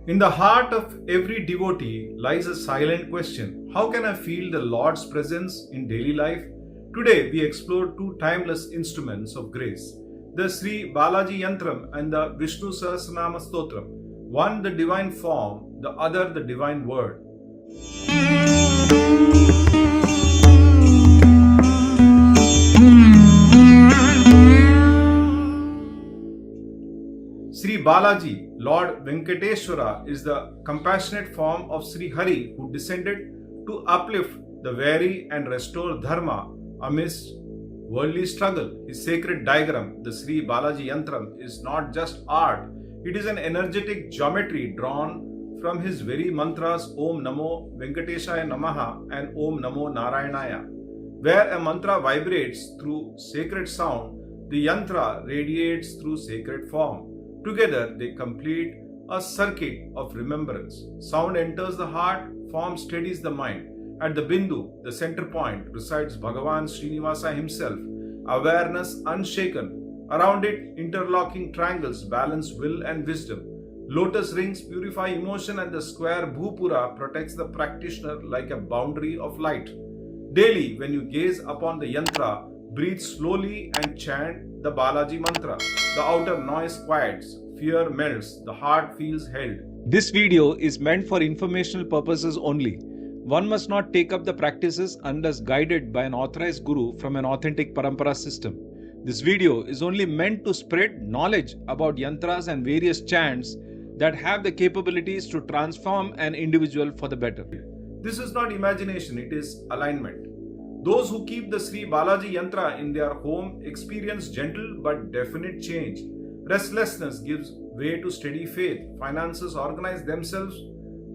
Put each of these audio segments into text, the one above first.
In the heart of every devotee lies a silent question: how can I feel the Lord's presence in daily life? Today we explore two timeless instruments of grace, the Sri Balaji Yantram and the Vishnu Sahasranama Stotram, one the divine form, the other the divine word. Sri Balaji, Lord Venkateshwara, is the compassionate form of Sri Hari who descended to uplift the weary and restore dharma amidst worldly struggle. His sacred diagram, the Sri Balaji Yantram, is not just art, it is an energetic geometry drawn from his very mantras Om Namo Venkateshaya Namaha and Om Namo Narayanaya. Where a mantra vibrates through sacred sound, the yantra radiates through sacred form. Together, they complete a circuit of remembrance. Sound enters the heart, form steadies the mind. At the Bindu, the center point, resides Bhagavan Srinivasa himself, awareness unshaken. Around it, interlocking triangles balance will and wisdom. Lotus rings purify emotion, and the square Bhupura protects the practitioner like a boundary of light. Daily, when you gaze upon the yantra, breathe slowly and chant the Balaji mantra. The outer noise quiets, fear melts, the heart feels held. This video is meant for informational purposes only. One must not take up the practices unless guided by an authorized guru from an authentic parampara system. This video is only meant to spread knowledge about yantras and various chants that have the capabilities to transform an individual for the better. This is not imagination, it is alignment. Those who keep the Sri Balaji Yantra in their home experience gentle but definite change. Restlessness gives way to steady faith. Finances organize themselves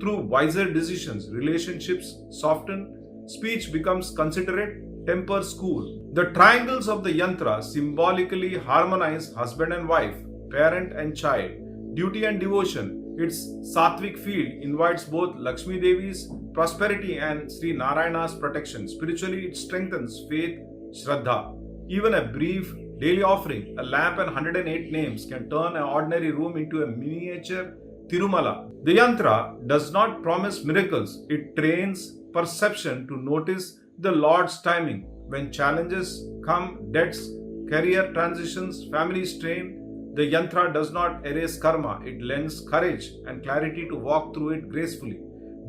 through wiser decisions. Relationships soften. Speech becomes considerate. Tempers cool. The triangles of the Yantra symbolically harmonize husband and wife, parent and child, duty and devotion. Its sattvic field invites both Lakshmi Devi's prosperity and Sri Narayana's protection. Spiritually, it strengthens faith, Shraddha. Even a brief daily offering, a lamp and 108 names can turn an ordinary room into a miniature Tirumala. The Yantra does not promise miracles, it trains perception to notice the Lord's timing. When challenges come, debts, career transitions, family strain, the yantra does not erase karma, it lends courage and clarity to walk through it gracefully.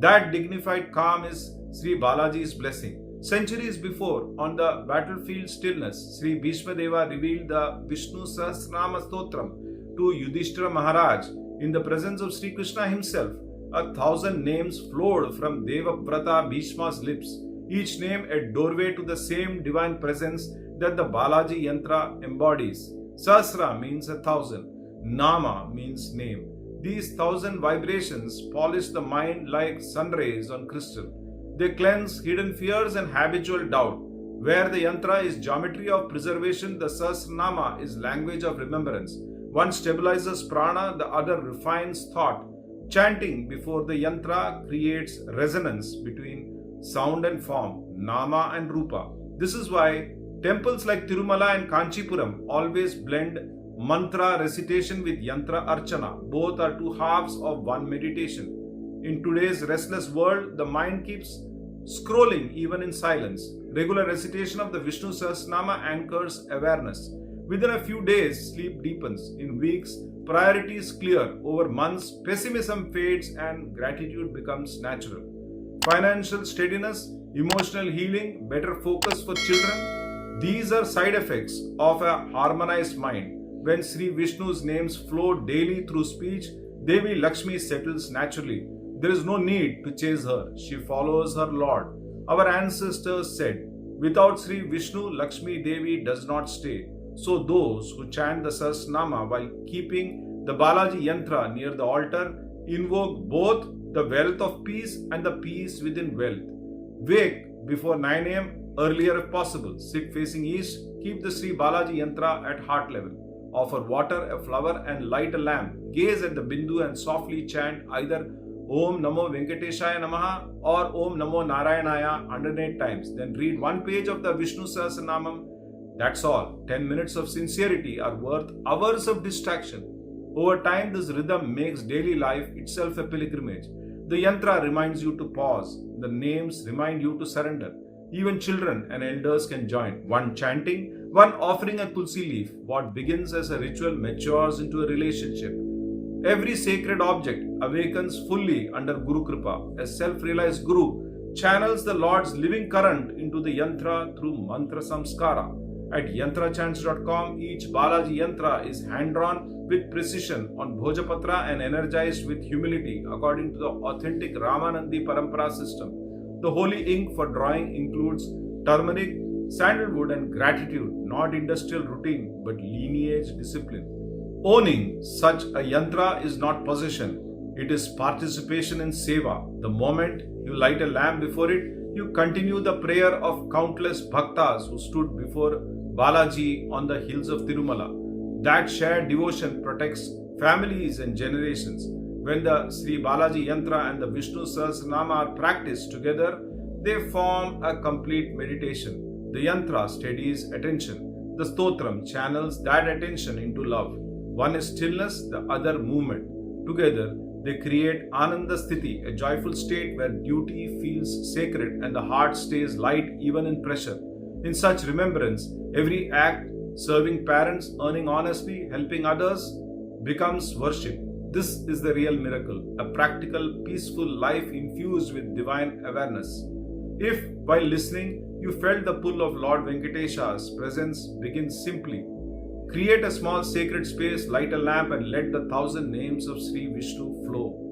That dignified calm is Sri Balaji's blessing. Centuries before, on the battlefield stillness, Sri Bhishma Deva revealed the Vishnu Sahasranama Stotram to Yudhishthira Maharaj in the presence of Sri Krishna himself. 1,000 names flowed from Devabrata Bhishma's lips, each name a doorway to the same divine presence that the Balaji Yantra embodies. Sahasra means 1,000. Nama means name. These 1,000 vibrations polish the mind like sun rays on crystal. They cleanse hidden fears and habitual doubt. Where the yantra is geometry of preservation, the Sahasranama is language of remembrance. One stabilizes prana, the other refines thought. Chanting before the yantra creates resonance between sound and form, nama and rupa. This is why temples like Tirumala and Kanchipuram always blend mantra recitation with yantra archana. Both are two halves of one meditation. In today's restless world, the mind keeps scrolling even in silence. Regular recitation of the Vishnu Sahasranama anchors awareness. Within a few days, sleep deepens. In weeks, priorities clear. Over months, pessimism fades and gratitude becomes natural. Financial steadiness, emotional healing, better focus for children. These are side effects of a harmonized mind. When Sri Vishnu's names flow daily through speech, Devi Lakshmi settles naturally. There is no need to chase her. She follows her Lord. Our ancestors said, without Sri Vishnu, Lakshmi Devi does not stay. So those who chant the Sahasranama while keeping the Balaji Yantra near the altar invoke both the wealth of peace and the peace within wealth. Wake before 9 a.m. earlier if possible. Sit facing east. Keep the Sri Balaji Yantra at heart level. Offer water, a flower and light a lamp. Gaze at the Bindu and softly chant either Om Namo Venkateshaya Namaha or Om Namo Narayanaya 108 times. Then read one page of the Vishnu Sahasranamam. That's all. 10 minutes of sincerity are worth hours of distraction. Over time, this rhythm makes daily life itself a pilgrimage. The yantra reminds you to pause, the names remind you to surrender. Even children and elders can join, one chanting, one offering a tulsi leaf. What begins as a ritual matures into a relationship. Every sacred object awakens fully under Guru Kripa. A self-realized Guru channels the Lord's living current into the yantra through mantra samskara. At yantrachants.com, each Balaji yantra is hand-drawn with precision on Bhojapatra and energized with humility according to the authentic Ramanandi Parampara system. The holy ink for drawing includes turmeric, sandalwood and gratitude, not industrial routine but lineage discipline. Owning such a yantra is not possession, it is participation in seva. The moment you light a lamp before it, you continue the prayer of countless bhaktas who stood before Balaji on the hills of Tirumala. That shared devotion protects families and generations. When the Sri Balaji Yantra and the Vishnu Sahasranama are practiced together, they form a complete meditation. The Yantra steadies attention. The Stotram channels that attention into love. One is stillness, the other movement. Together, they create Ananda Sthiti, a joyful state where duty feels sacred and the heart stays light even in pressure. In such remembrance, every act, serving parents, earning honestly, helping others, becomes worship. This is the real miracle, a practical, peaceful life infused with divine awareness. If, while listening, you felt the pull of Lord Venkatesha's presence, begin simply. Create a small sacred space, light a lamp, and let the 1,000 names of Sri Vishnu flow.